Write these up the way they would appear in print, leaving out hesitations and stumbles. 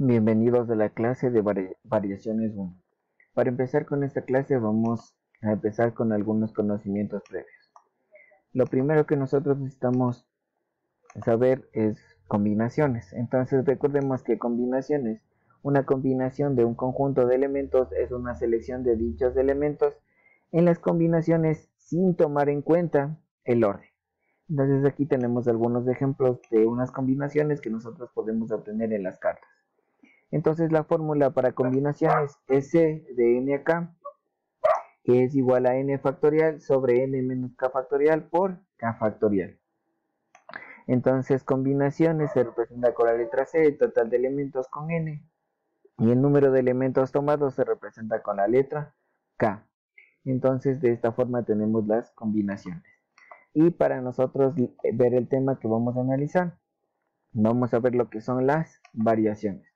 Bienvenidos a la clase de variaciones 1. Para empezar con esta clase vamos a empezar con algunos conocimientos previos. Lo primero que nosotros necesitamos saber es combinaciones. Entonces recordemos que una combinación de un conjunto de elementos es una selección de dichos elementos en las combinaciones sin tomar en cuenta el orden. Entonces aquí tenemos algunos ejemplos de unas combinaciones que nosotros podemos obtener en las cartas. Entonces la fórmula para combinaciones es C de n a k, que es igual a n factorial sobre n menos k factorial por k factorial. Entonces combinaciones se representa con la letra C, el total de elementos con n, y el número de elementos tomados se representa con la letra k. Entonces de esta forma tenemos las combinaciones. Y para nosotros ver el tema que vamos a analizar, vamos a ver lo que son las variaciones.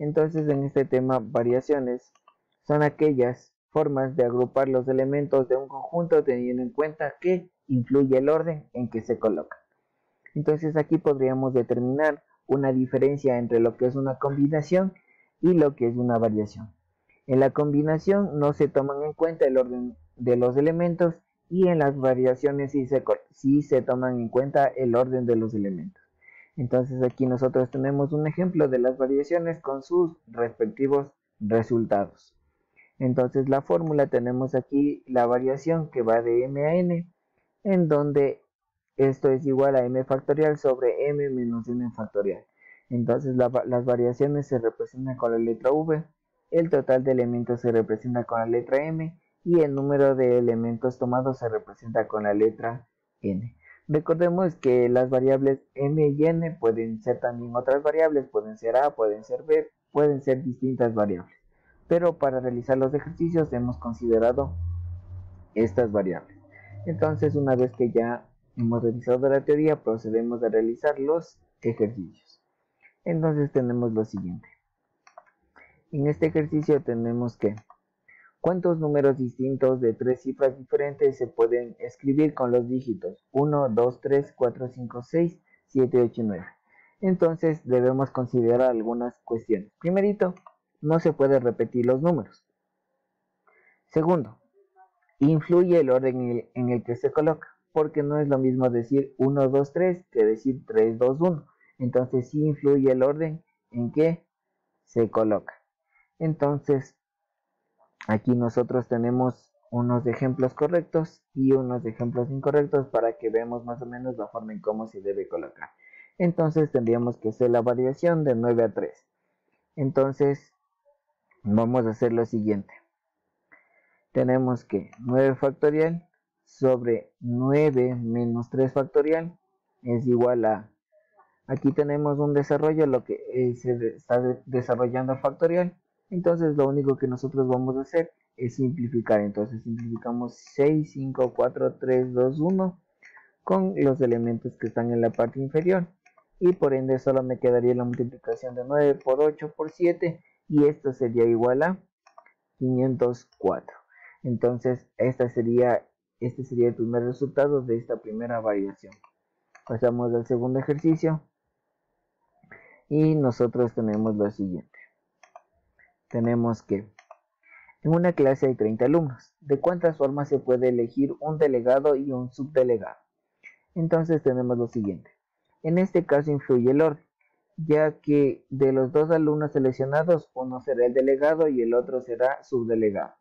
Entonces en este tema variaciones son aquellas formas de agrupar los elementos de un conjunto teniendo en cuenta que influye el orden en que se colocan. Entonces aquí podríamos determinar una diferencia entre lo que es una combinación y lo que es una variación. En la combinación no se toman en cuenta el orden de los elementos y en las variaciones sí se toman en cuenta el orden de los elementos. Entonces aquí nosotros tenemos un ejemplo de las variaciones con sus respectivos resultados. Entonces la fórmula tenemos aquí la variación que va de m a n, en donde esto es igual a m factorial sobre m menos n factorial. Entonces las variaciones se representan con la letra v, el total de elementos se representa con la letra m y el número de elementos tomados se representa con la letra n. Recordemos que las variables m y n pueden ser también otras variables, pueden ser a, pueden ser b, pueden ser distintas variables. Pero para realizar los ejercicios hemos considerado estas variables. Entonces, una vez que ya hemos realizado la teoría, procedemos a realizar los ejercicios. Entonces tenemos lo siguiente. En este ejercicio tenemos que ¿cuántos números distintos de tres cifras diferentes se pueden escribir con los dígitos 1, 2, 3, 4, 5, 6, 7, 8 y 9? Entonces debemos considerar algunas cuestiones. Primerito, no se puede repetir los números. Segundo, influye el orden en el que se coloca, porque no es lo mismo decir 1, 2, 3 que decir 3, 2, 1. Entonces sí influye el orden en que se coloca. Entonces, aquí nosotros tenemos unos ejemplos correctos y unos ejemplos incorrectos para que veamos más o menos la forma en cómo se debe colocar. Entonces tendríamos que hacer la variación de 9 a 3. Entonces vamos a hacer lo siguiente. Tenemos que 9 factorial sobre 9 menos 3 factorial es igual a... Aquí tenemos un desarrollo, lo que se está desarrollando factorial. Entonces lo único que nosotros vamos a hacer es simplificar. Entonces simplificamos 6, 5, 4, 3, 2, 1 con los elementos que están en la parte inferior. Y por ende solo me quedaría la multiplicación de 9 por 8 por 7. Y esto sería igual a 504. Entonces este sería el primer resultado de esta primera variación. Pasamos al segundo ejercicio. Y nosotros tenemos lo siguiente. Tenemos que en una clase hay 30 alumnos. ¿De cuántas formas se puede elegir un delegado y un subdelegado? Entonces tenemos lo siguiente. En este caso influye el orden, ya que de los dos alumnos seleccionados, uno será el delegado y el otro será subdelegado.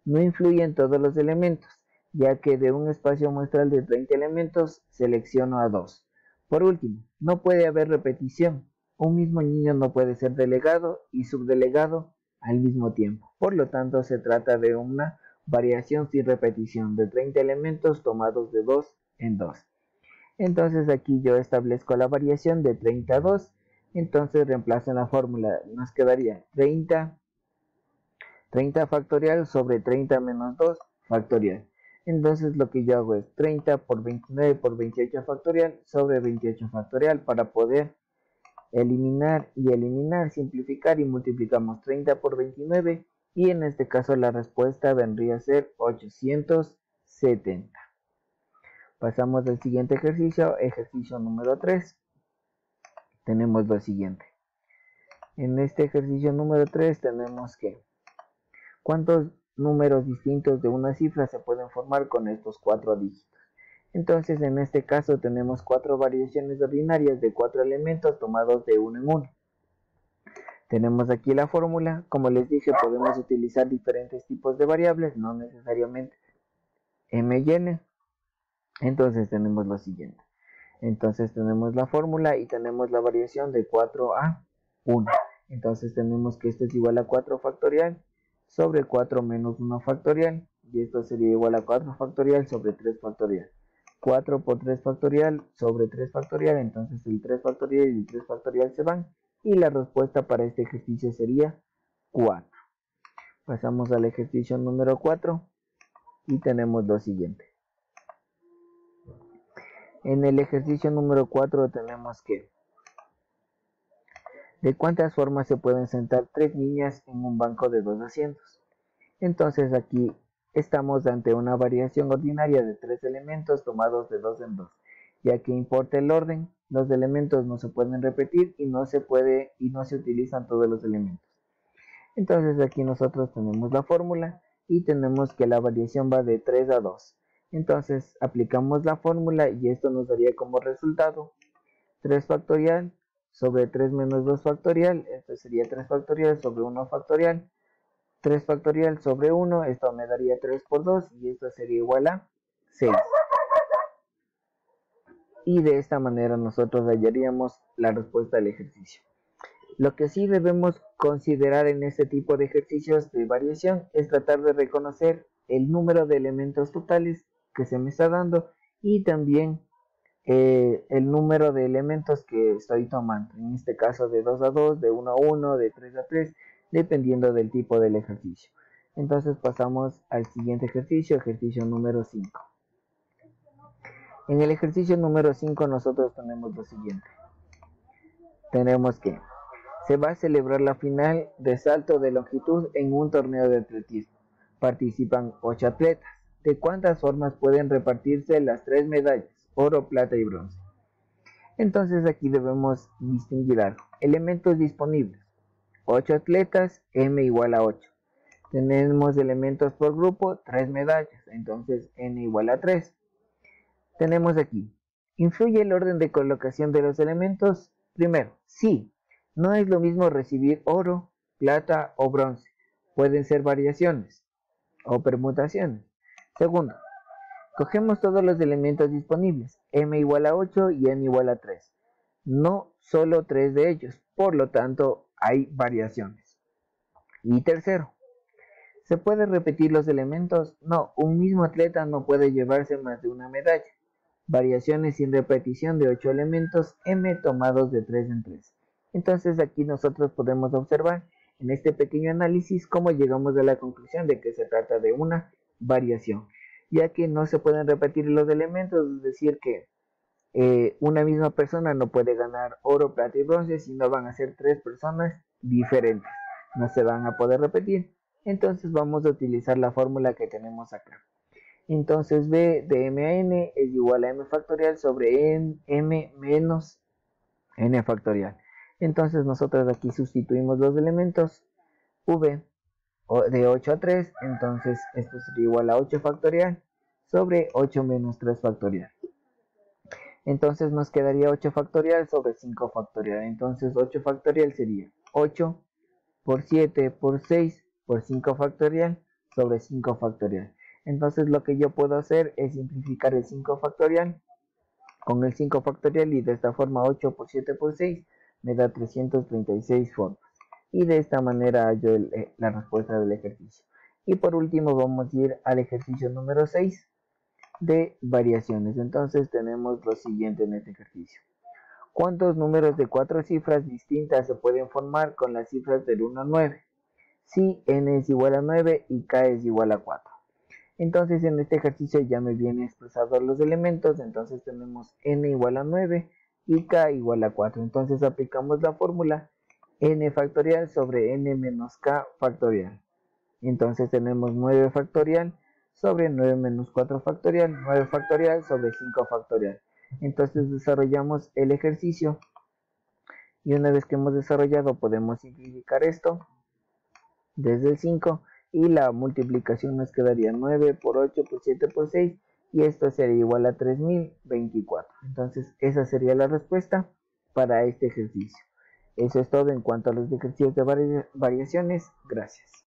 No influyen todos los elementos, ya que de un espacio muestral de 30 elementos selecciono a 2. Por último, no puede haber repetición. Un mismo niño no puede ser delegado y subdelegado al mismo tiempo. Por lo tanto, se trata de una variación sin repetición de 30 elementos tomados de 2 en 2. Entonces aquí yo establezco la variación de 32. Entonces reemplazo en la fórmula. Nos quedaría 30 factorial sobre 30 menos 2 factorial. Entonces lo que yo hago es 30 por 29 por 28 factorial sobre 28 factorial para poder eliminar y eliminar, simplificar y multiplicamos 30 por 29 y en este caso la respuesta vendría a ser 870. Pasamos al siguiente ejercicio, ejercicio número 3. Tenemos lo siguiente. En este ejercicio número 3 tenemos que ¿cuántos números distintos de una cifra se pueden formar con estos 4 dígitos? Entonces en este caso tenemos 4 variaciones ordinarias de 4 elementos tomados de uno en uno. Tenemos aquí la fórmula. Como les dije, podemos utilizar diferentes tipos de variables, no necesariamente m y n. Entonces tenemos lo siguiente. Entonces tenemos la fórmula y tenemos la variación de 4 a 1. Entonces tenemos que esto es igual a 4 factorial sobre 4 menos 1 factorial. Y esto sería igual a 4 factorial sobre 3 factorial. 4 por 3 factorial sobre 3 factorial. Entonces el 3 factorial y el 3 factorial se van. Y la respuesta para este ejercicio sería 4. Pasamos al ejercicio número 4 y tenemos lo siguiente. En el ejercicio número 4 tenemos que ¿de cuántas formas se pueden sentar 3 niñas en un banco de 2 asientos? Entonces aquí estamos ante una variación ordinaria de 3 elementos tomados de 2 en 2. Ya que importa el orden, los elementos no se pueden repetir y no se utilizan todos los elementos. Entonces aquí nosotros tenemos la fórmula y tenemos que la variación va de 3 a 2. Entonces aplicamos la fórmula y esto nos daría como resultado 3 factorial sobre 3 menos 2 factorial. Esto sería 3 factorial sobre 1 factorial. 3 factorial sobre 1, esto me daría 3 por 2 y esto sería igual a 6. Y de esta manera nosotros hallaríamos la respuesta del ejercicio. Lo que sí debemos considerar en este tipo de ejercicios de variación es tratar de reconocer el número de elementos totales que se me está dando y también el número de elementos que estoy tomando. En este caso de 2 a 2, de 1 a 1, de 3 a 3, dependiendo del tipo del ejercicio. Entonces pasamos al siguiente ejercicio, ejercicio número 5. En el ejercicio número 5 nosotros tenemos lo siguiente. Tenemos que se va a celebrar la final de salto de longitud en un torneo de atletismo. Participan 8 atletas. ¿De cuántas formas pueden repartirse las 3 medallas? Oro, plata y bronce. Entonces aquí debemos distinguir algo. Elementos disponibles. 8 atletas, m igual a 8. Tenemos elementos por grupo, 3 medallas. Entonces n igual a 3. Tenemos aquí. ¿Influye el orden de colocación de los elementos? Primero, sí. No es lo mismo recibir oro, plata o bronce. Pueden ser variaciones o permutaciones. Segundo, cogemos todos los elementos disponibles. M igual a 8 y n igual a 3. No solo 3 de ellos. Por lo tanto, hay variaciones. Y tercero, ¿se pueden repetir los elementos? No, un mismo atleta no puede llevarse más de una medalla. Variaciones sin repetición de 8 elementos, m tomados de 3 en 3. Entonces aquí nosotros podemos observar en este pequeño análisis cómo llegamos a la conclusión de que se trata de una variación, ya que no se pueden repetir los elementos, es decir que una misma persona no puede ganar oro, plata y bronce, sino van a ser 3 personas diferentes, no se van a poder repetir. Entonces vamos a utilizar la fórmula que tenemos acá. Entonces b de m a n es igual a m factorial sobre m menos n factorial. Entonces nosotros aquí sustituimos los elementos v de 8 a 3, entonces esto sería igual a 8 factorial sobre 8 menos 3 factorial. Entonces nos quedaría 8 factorial sobre 5 factorial. Entonces 8 factorial sería 8 por 7 por 6 por 5 factorial sobre 5 factorial. Entonces lo que yo puedo hacer es simplificar el 5 factorial con el 5 factorial y de esta forma 8 por 7 por 6 me da 336 formas. Y de esta manera hallo la respuesta del ejercicio. Y por último vamos a ir al ejercicio número 6 de variaciones. Entonces tenemos lo siguiente en este ejercicio. ¿Cuántos números de 4 cifras distintas se pueden formar con las cifras del 1 a 9? Si n es igual a 9 y k es igual a 4. Entonces en este ejercicio ya me vienen expresados los elementos. Entonces tenemos n igual a 9 y k igual a 4. Entonces aplicamos la fórmula n factorial sobre n menos k factorial. Entonces tenemos 9 factorial sobre 9 menos 4 factorial, 9 factorial sobre 5 factorial. Entonces desarrollamos el ejercicio Y una vez que hemos desarrollado podemos simplificar esto desde el 5 y la multiplicación nos quedaría 9 por 8 por 7 por 6 y esto sería igual a 3024. Entonces esa sería la respuesta para este ejercicio. Eso es todo en cuanto a los ejercicios de variaciones. Gracias.